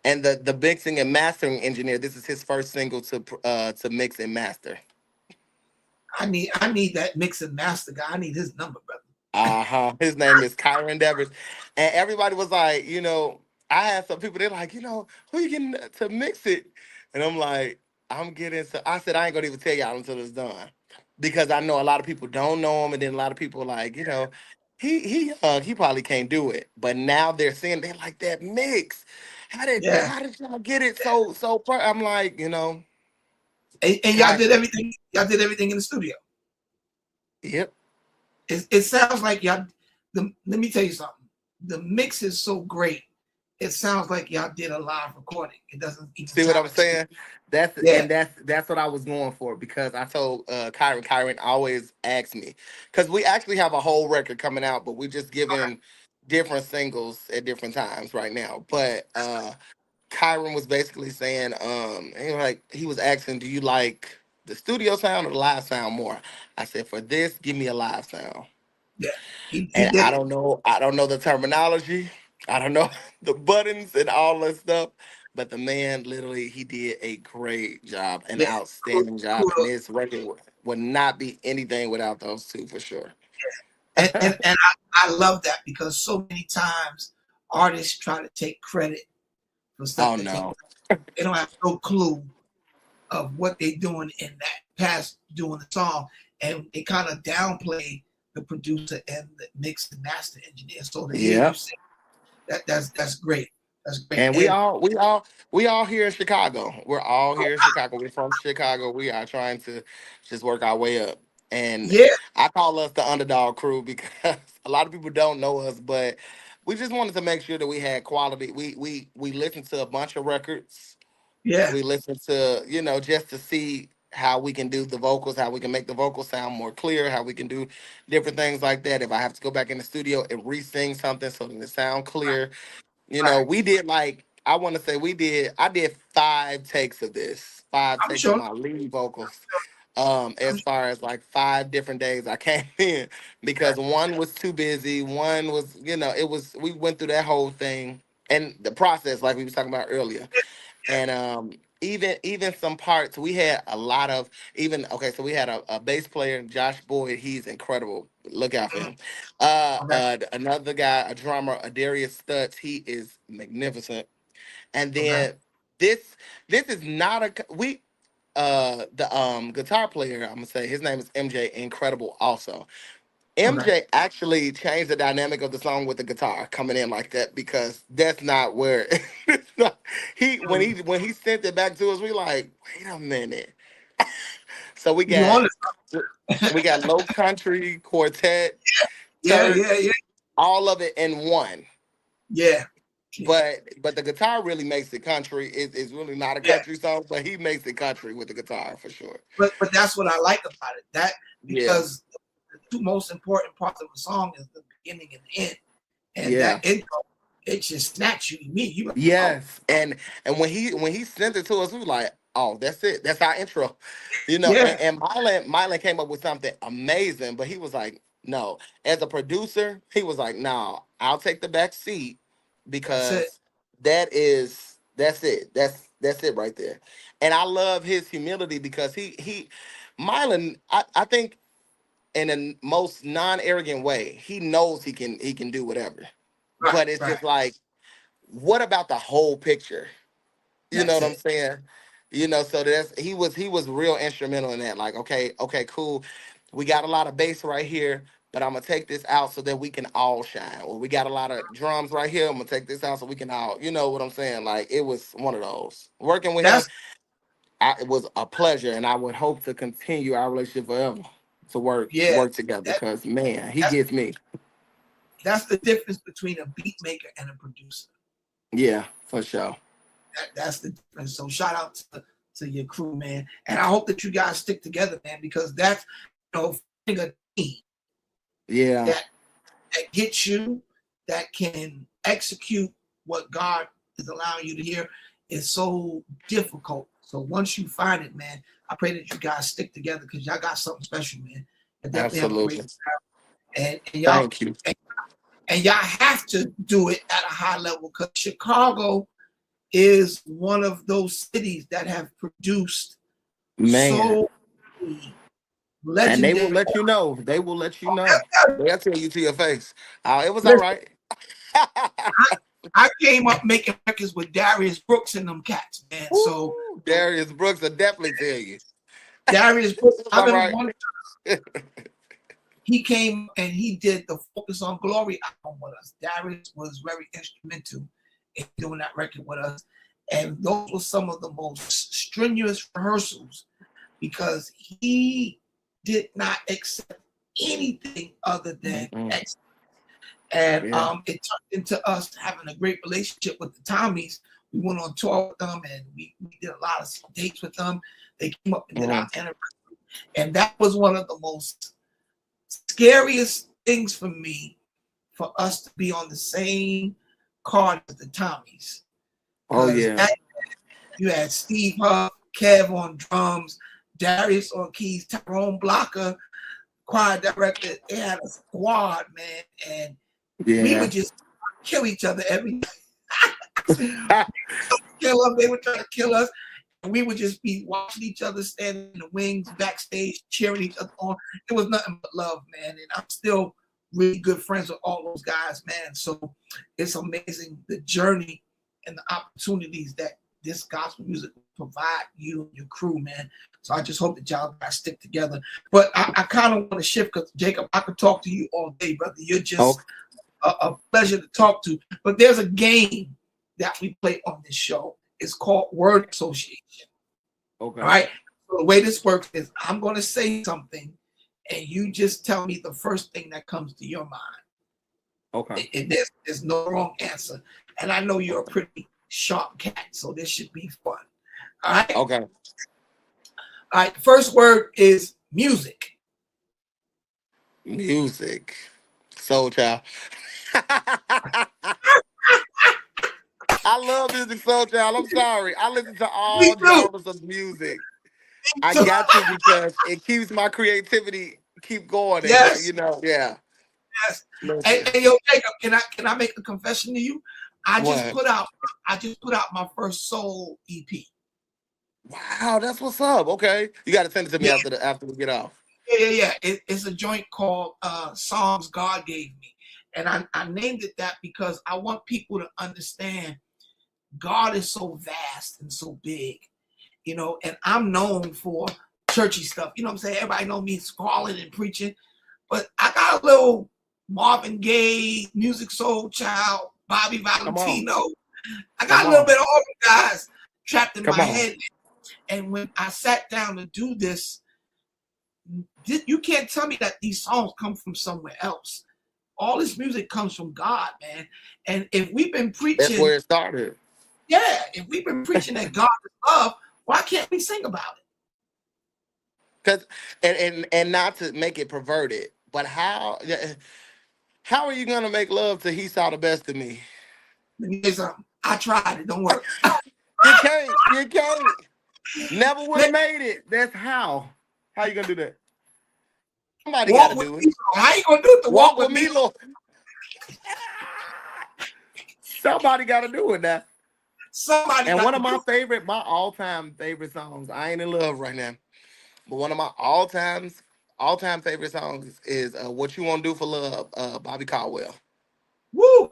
And the mixing and mastering engineer, this is his first single to mix and master. I need that mix and master guy. I need his number, brother. His name is Kyron Devers. And everybody was like, I had some people, they're like, who you getting to mix it? And I'm like, I said, I ain't gonna even tell y'all until it's done. because I know a lot of people don't know him, and then a lot of people like, he probably can't do it. But now they're saying they like that mix. Yeah, How did y'all get it so? I'm like, and y'all Kai, did everything. Y'all did everything in the studio. yep. It sounds like y'all. Let me tell you something. The mix is so great. It sounds like y'all did a live recording. It doesn't even See what sound I'm like studio. saying? That's Yeah, and that's what I was going for, because I told Kyron always asks me, because we actually have a whole record coming out, but we just okay. giving different singles at different times right now. But Kyron was basically saying, he was asking, do you like the studio sound or the live sound more? I said, for this, give me a live sound. Yeah, he And did it. I don't know the terminology. I don't know the buttons and all that stuff. But the man literally, he did a great job, an Yeah, outstanding job. And kudos. this record would not be anything without those two for sure. And I love that because so many times artists try to take credit for stuff Oh that no. they don't have no clue of what they're doing in that past doing the song, and they kind of downplay the producer and the mix and master engineer. So to hear you Yeah. say that's great. That's great. And And we all here in Chicago. We're all here in Chicago. We're from Chicago. We are trying to just work our way up. And yeah, I call us the underdog crew because a lot of people don't know us, but we just wanted to make sure that we had quality. We listened to a bunch of records. yeah, We listened to, just to see how we can do the vocals, how we can make the vocals sound more clear, how we can do different things like that. If I have to go back in the studio and re-sing something so that it sound clear, right. we did I want to say I did 5 takes of this, five I'm takes of sure. my lead vocals. I'm As far as like 5 different days I came in, because one was too busy, one was, we went through that whole thing and the process like we was talking about earlier. And even some parts we had a lot of, even okay, so we had a bass player, Josh Boyd. He's incredible, look out for sure. him. Okay, Another guy, a drummer, Darius Stutz. He is magnificent. And okay, then this is not we the guitar player, I'm gonna say his name is MJ, incredible also. okay. MJ actually changed the dynamic of the song with the guitar coming in like that, because that's not where it's not, when he sent it back to us, we like, wait a minute. So You on we got low country, quartet, Yeah, yeah, church, yeah, all of it in one. yeah, yeah, But the guitar really makes it country. It's really not a yeah. country song, but he makes it country with the guitar for sure. But that's what I like about it. That Yeah, because the two most important parts of a song is the beginning and the end, and that yeah. it just snatch you. Me, you like, oh Yes, and when he sent it to us, we were like, "Oh, that's it. That's our intro," yeah, And Mylan came up with something amazing, but he was like, "No." As a producer, he was like, "No, I'll take the back seat that's it. because that's it. That's it right there." And I love his humility because he Mylan, I think in a most non-arrogant way, he knows he can do whatever, Right, but it's right. just like, what about the whole picture? You know That's what I'm it. saying? So he was real instrumental in that. Like, okay, cool. We got a lot of bass right here, but I'm gonna take this out so that we can all shine. Or we got a lot of drums right here. I'm gonna take this out so we can all, you know what I'm saying? Like, it was one of those. Working with him, That's it was a pleasure, and I would hope to continue our relationship forever to yeah. work together. That, Because man, he that's gets me. that's the difference between a beat maker and a producer. Yeah, for sure. That's the difference. So shout out to your crew, man, and I hope that you guys stick together, man, because that's finding a team Yeah, that that gets you, that can execute what God is allowing you to hear is so difficult. So once you find it, man, I pray that you guys stick together because y'all got something special, man. And definitely have a great absolutely. and y'all Thank you. and y'all have to do it at a high level because Chicago is one of those cities that have produced Man. so And they will legendary. let you know. They will let you know. They'll tell you to your face. It was all Listen, right. I came up making records with Darius Brooks and them cats, man. So Woo, Darius Brooks will definitely tell you. Darius, Am I've I been right? wanting. He came and he did the Focus on Glory album with us. Darius was very instrumental in doing that record with us. And those were some of the most strenuous rehearsals because he did not accept anything other than Mm-mm. excellence. And Yeah. it turned into us having a great relationship with the Tommies. We went on tour with them and we did a lot of dates with them. They came up and did our anniversary. And that was one of the most scariest things for me, for us to be on the same card as the Tommies. Oh Because yeah. you had Steve Huff, Kev on drums, Darius on keys, Tyrone Blocker, choir director. They had a squad, man, and we would Yeah. just kill each other every kill them. They would try to kill us. And we would just be watching each other standing in the wings backstage, cheering each other on. It was nothing but love, man. And I'm still really good friends with all those guys, man. So it's amazing the journey and the opportunities that this gospel music will provide you and your crew, man. So I just hope that y'all guys stick together. But I kind of want to shift because Jacob, I could talk to you all day, brother. You're just a pleasure to talk to. But there's a game that we play on this show. It's called word association. Okay. All right. So the way this works is I'm going to say something, and you just tell me the first thing that comes to your mind. Okay. And there's no wrong answer. And I know you're a pretty sharp cat, so this should be fun. All right. Okay. All right. First word is music. Music. Soul Child. I love music, Soul Child. I'm sorry. I listen to Me all too. genres of music. I got to because it keeps my creativity keep going. And Yes. you know, yeah. Yes. Listen. Hey, yo, Jacob, can I make a confession to you? I just What? put out my first soul EP. Wow, that's what's up. Okay. You gotta send it to me Yeah. after we get off. Yeah. It's a joint called Songs God Gave Me. And I named it that because I want people to understand God is so vast and so big, you know, and I'm known for churchy stuff. You know what I'm saying? Everybody know me scrawling and preaching, but I got a little Marvin Gaye, Music Soul Child, Bobby Valentino. I got a little bit of all the guys trapped in my head. And when I sat down to do this, you can't tell me that these songs come from somewhere else. All this music comes from God, man. And if we've been preaching, That's where it started. yeah, if we've been preaching that God is love, why can't we sing about it? Cause and not to make it perverted, but how are you gonna make love to He Saw the Best of Me? Let me tell you something. I tried it. Don't work. You can't. You can't. Never would have made it. That's how. How you gonna do that? Somebody got to do it. How you gonna do it? To Walk with me, Lord. Somebody got to do it now. Somebody. And one of my all-time favorite songs. I ain't in love right now, but one of my all-time favorite songs is "What You Want to Do for Love," Bobby Caldwell. Woo!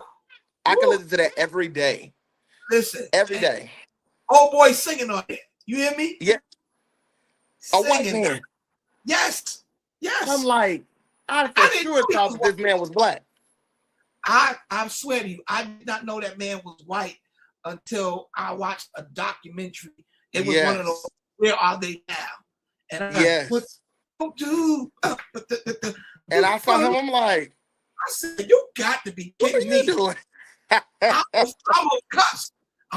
I can listen to that every day. Listen, every day. Old boy singing on it. You hear me? Yeah. A white man. Yes. I'm like, I for sure thought that this man was black. I swear to you, I did not know that man was white until I watched a documentary. It was one of those, Where Are They Now? And and I saw him, I'm like, I said, you got to be kidding me. Doing? I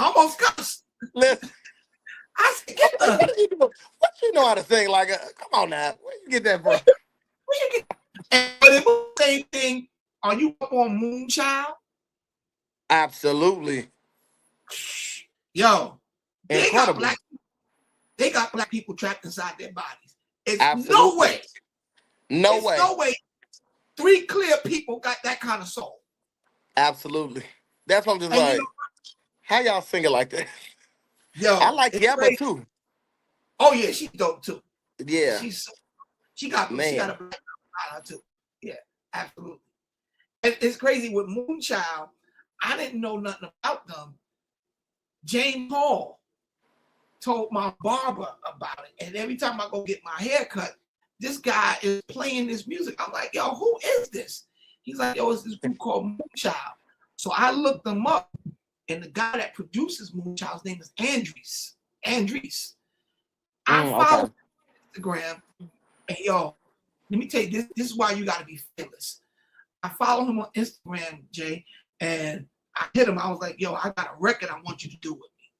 almost cussed. Listen, I said, what you know how to sing? Like, come on now. Where you get that from? But it was the same thing. Are you up on Moonchild? Absolutely. Yo, incredible. They got black people trapped inside their bodies. It's Absolutely. no way 3 clear people got that kind of soul. Absolutely. That's what I'm just like, how y'all sing it like that? Yo, I like Yabba too. Oh yeah, she's dope too. Yeah. She got a black eye too. Yeah, absolutely. And it's crazy with Moonchild. I didn't know nothing about them. James Hall told my barber about it. And every time I go get my hair cut, this guy is playing this music. I'm like, yo, who is this? He's like, yo, it's this group called Moonchild. So I looked them up, and the guy that produces Moonchild's name is Andres. Andres. I follow Okay. Instagram, and yo, let me tell you, this is why you got to be fearless. I follow him on Instagram, Jay, and I hit him. I was like, yo, I got a record I want you to do with me.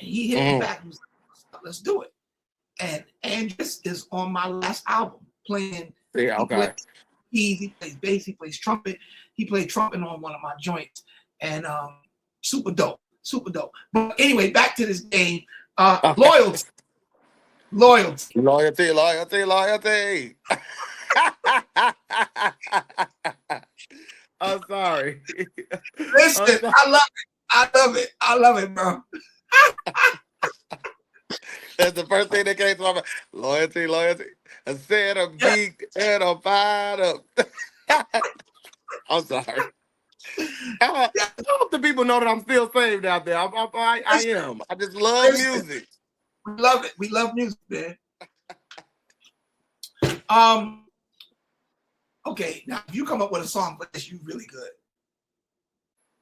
And he hit me back and was like, let's do it. And Andres is on my last album playing. Yeah, okay. He plays bass, he plays trumpet. He played trumpet on one of my joints. And super dope. But anyway, back to this game. Loyalty. Loyalty. I'm sorry. Listen, I love it, bro. That's the first thing that came to my mind. Loyalty. I said I'm geeked and I'm fired up. I'm sorry. I hope the people know that I'm still saved out there. I am. I just love music. We love it. We love music, man. Okay, now if you come up with a song for this, you really good.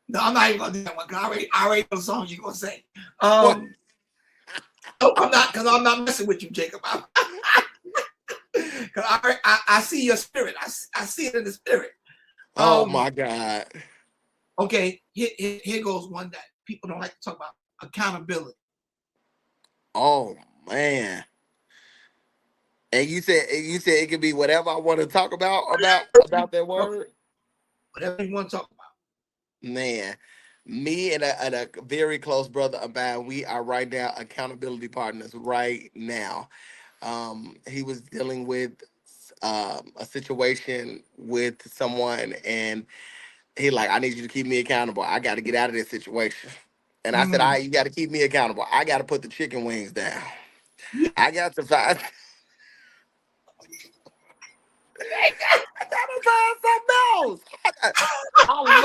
No, I'm not even gonna do that one because I already know the song you're gonna say. No, I'm not, because I'm not messing with you, Jacob. Because I see your spirit. I see it in the spirit. Oh my God. Okay, here goes one that people don't like to talk about: accountability. Oh man. And you said it could be whatever I want to talk about that word. Whatever you want to talk about. Man, me and a very close brother of mine, we are right now accountability partners right now. He was dealing with a situation with someone, and he like, I need you to keep me accountable. I got to get out of this situation. And I said, all right, you got to keep me accountable. I got to put the chicken wings down. I got to find. I gotta find something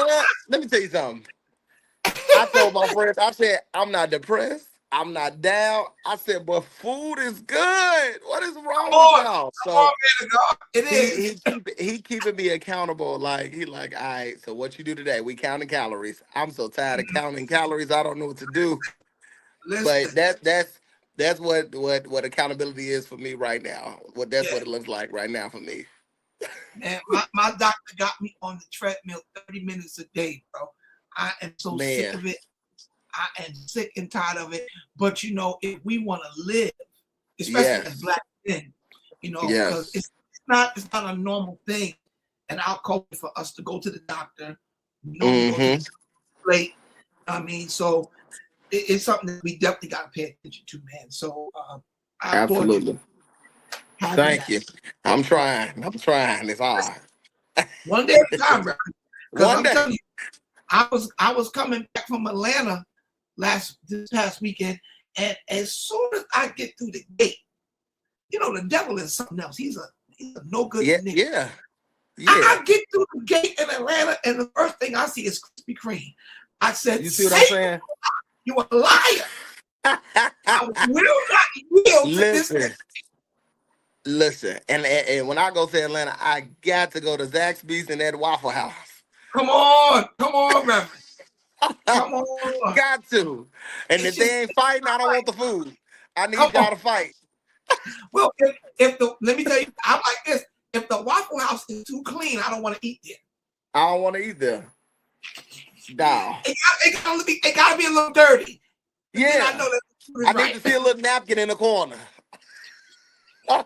else. Let me tell you something. I told my friends, I said, I'm not depressed. I'm not down. I said, but food is good. What is wrong with y'all? So it is. He keeping me accountable. Like, he like, all right, so what you do today? We counting calories. I'm so tired of counting calories. I don't know what to do. Listen. But that's what accountability is for me right now. What it looks like right now for me. Man, my doctor got me on the treadmill 30 minutes a day, bro. I am so sick of it. I am sick and tired of it. But you know, if we want to live, especially as Black men, you know, because it's not a normal thing in our culture for us to go to the doctor. We go to the plate. I mean, so it's something that we definitely got to pay attention to, man. So I absolutely. Thank you. I'm trying. It's hard. One day at a time, bro. Because I'm telling you, I was coming back from Atlanta this past weekend, and as soon as I get through the gate, you know, the devil is something else. He's a no good nigga. I get through the gate in Atlanta, and the first thing I see is Krispy Kreme. I said, you see what I'm saying? You a liar. I will not yield to this. Listen, and when I go to Atlanta, I got to go to Zaxby's and that Waffle House. Come on, Reverend. Come on. Got to. And if they ain't fighting, I don't want the food. I need y'all to fight. Well, let me tell you, I'm like this. If the Waffle House is too clean, I don't want to eat there. I don't want to eat there. No. It gotta be a little dirty. Yeah. I know that I need to see a little napkin in the corner. Need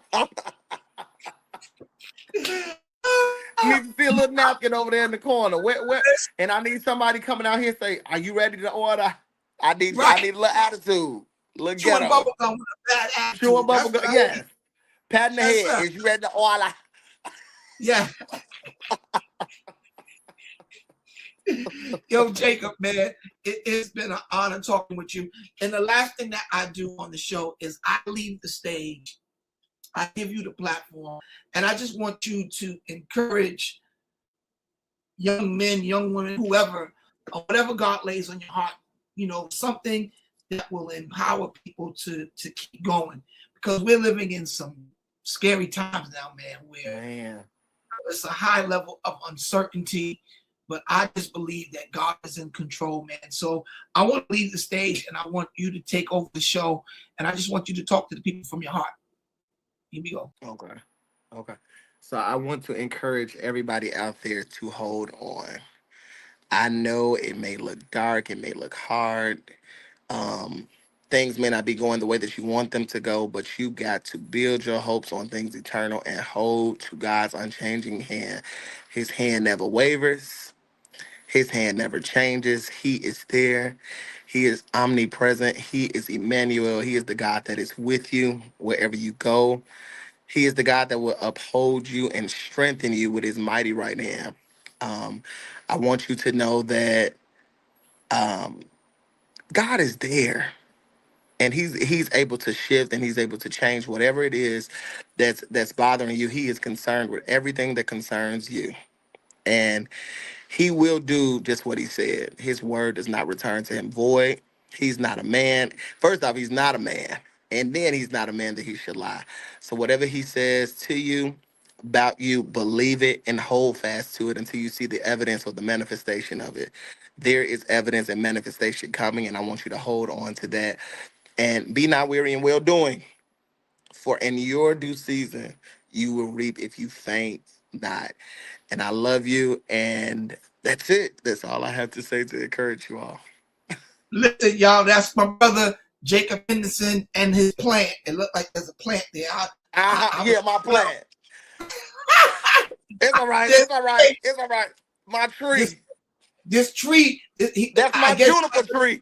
to see a little napkin over there in the corner. Where? And I need somebody coming out here and say, "Are you ready to order?" I need a little attitude, little chewing bubble gum with a bad attitude. Chewing bubble gum, yes. Patting the head. Sir. Is you ready to order? Yeah. Yo, Jacob, man, it's been an honor talking with you. And the last thing that I do on the show is I leave the stage. I give you the platform, and I just want you to encourage young men, young women, whoever, or whatever God lays on your heart, you know, something that will empower people to keep going, because we're living in some scary times now, man, where it's a high level of uncertainty. But I just believe that God is in control, man. So I want to leave the stage and I want you to take over the show. And I just want you to talk to the people from your heart. Here we go. Okay. Okay. So I want to encourage everybody out there to hold on. I know it may look dark, it may look hard. Um, Things may not be going the way that you want them to go, but you got to build your hopes on things eternal and hold to God's unchanging hand. His hand never wavers. His hand never changes. He is there. He is omnipresent. He is Emmanuel. He is the God that is with you wherever you go. He is the God that will uphold you and strengthen you with his mighty right hand. I want you to know that um, God is there, and he's able to shift and he's able to change whatever it is that's bothering you. He is concerned with everything that concerns you, and he will do just what he said. His word does not return to him void. He's not a man. First off, he's not a man. And then he's not a man that he should lie. So whatever he says to you, about you, believe it and hold fast to it until you see the evidence or the manifestation of it. There is evidence and manifestation coming, and I want you to hold on to that. And be not weary in well doing. For in your due season, you will reap if you faint not. And I love you. And that's it. That's all I have to say to encourage you all. Listen, y'all, that's my brother Jacob Henderson and his plant. It looked like there's a plant there. Yeah, my plant. It's all right. It's all right. It's all right. My tree. This tree. That's my juniper tree.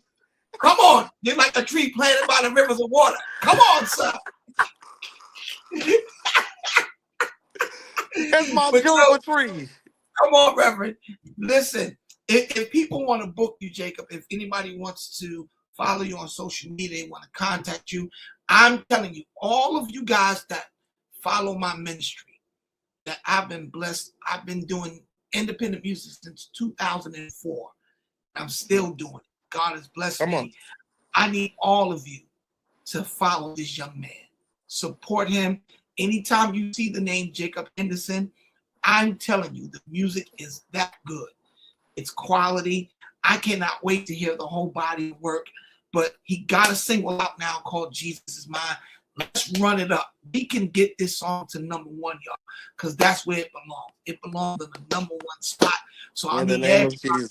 Come on. You're like a tree planted by the rivers of water. Come on, sir. That's my juniper tree. Come on, Reverend. Listen, if people want to book you, Jacob, if anybody wants to follow you on social media, they want to contact you, I'm telling you, all of you guys that follow my ministry, that I've been blessed. I've been doing independent music since 2004. I'm still doing it. God has blessed me. I need all of you to follow this young man. Support him. Anytime you see the name Jacob Henderson, I'm telling you, the music is that good. It's quality. I cannot wait to hear the whole body of work. But he got a single out now called Jesus Is Mine. Let's run it up. We can get this song to number one, y'all, because that's where it belongs. It belongs in the number one spot. So I need everybody to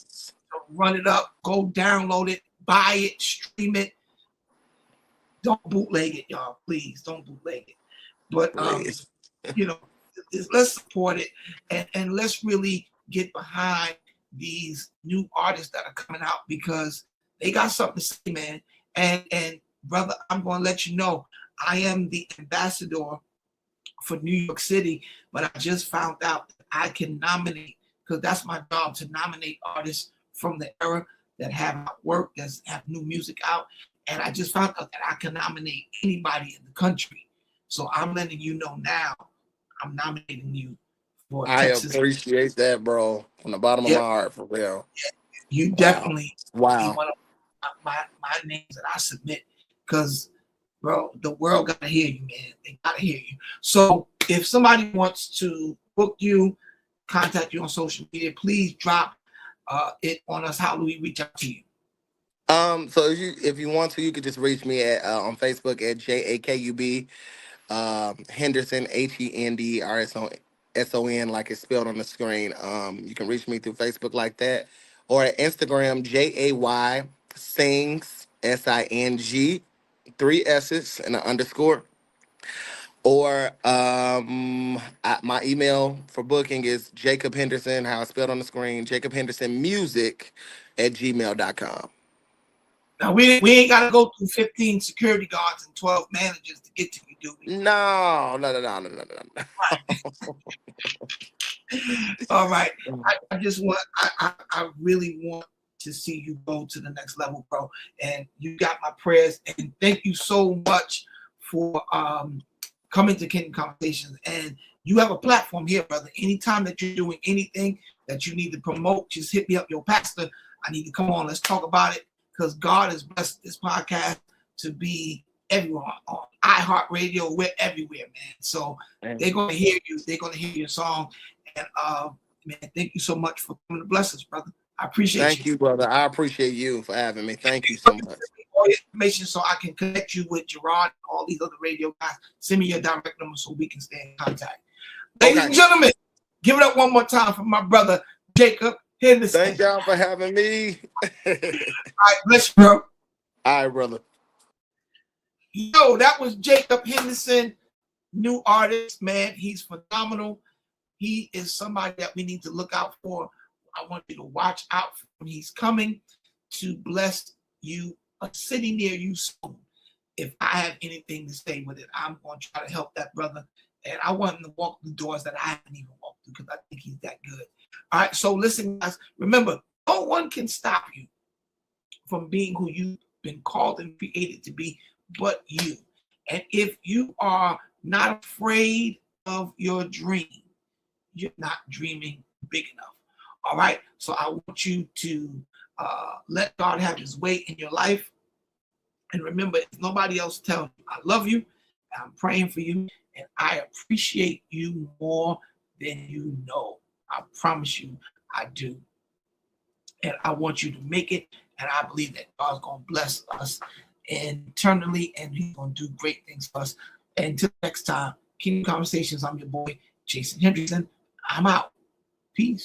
run it up, go download it, buy it, stream it. Don't bootleg it, y'all. Please don't bootleg it. But you know, let's support it and let's really get behind these new artists that are coming out, because they got something to say, man. And brother, I'm going to let you know, I am the ambassador for New York City, but I just found out that I can nominate, because that's my job, to nominate artists from the era that have work, that have new music out. And I just found out that I can nominate anybody in the country. So I'm letting you know now, I'm nominating you for Texas. I appreciate that, bro, from the bottom of my heart, for real. You definitely wow. One of my names that I submit, because, bro, the world got to hear you, man. They got to hear you. So if somebody wants to book you, contact you on social media, please drop it on us. How do we reach out to you? So if you want to, you could just reach me at on Facebook at JAKUB Henderson, HENDRSON, like it's spelled on the screen. You can reach me through Facebook like that, or at Instagram JAY Sings SING, 3 S's and an underscore. Or my email for booking is Jacob Henderson, how it's spelled on the screen, Jacob Henderson Music @gmail.com. Now we ain't gotta go through 15 security guards and 12 managers to get to you, do we? No. All right. I just want I really want to see you go to the next level, bro. And you got my prayers. And thank you so much for coming to Kingdom Conversations. And you have a platform here, brother. Anytime that you're doing anything that you need to promote, just hit me up, yo, pastor. I need to come on. Let's talk about it. because God has blessed this podcast to be everywhere on iHeartRadio. We're everywhere, man. So they're gonna hear you. They're gonna hear your song. And man, thank you so much for coming to bless us, brother. I appreciate Thank you, brother. I appreciate you for having me. Thank you so much. All your information so I can connect you with Gerard and all these other radio guys. Send me your direct number so we can stay in contact. Ladies and gentlemen, give it up one more time for my brother Jacob Henderson. Thank y'all for having me. All right, bless you, bro. All right, brother. Yo, that was Jacob Henderson, new artist, man. He's phenomenal. He is somebody that we need to look out for. I want you to watch out for him. He's coming to bless you, a city near you soon. If I have anything to say with it, I'm going to try to help that brother. And I want him to walk the doors that I haven't even walked through because I think he's that good. All right, so listen, guys. Remember, no one can stop you from being who you've been called and created to be but you. And if you are not afraid of your dream, you're not dreaming big enough. All right. So I want you to let God have his way in your life. And remember, if nobody else tells you, I love you, I'm praying for you, and I appreciate you more than you know. I promise you, I do. And I want you to make it. And I believe that God's going to bless us internally, and he's going to do great things for us. And until next time, Kingdom Conversations, I'm your boy, Jason Henderson. I'm out. Peace.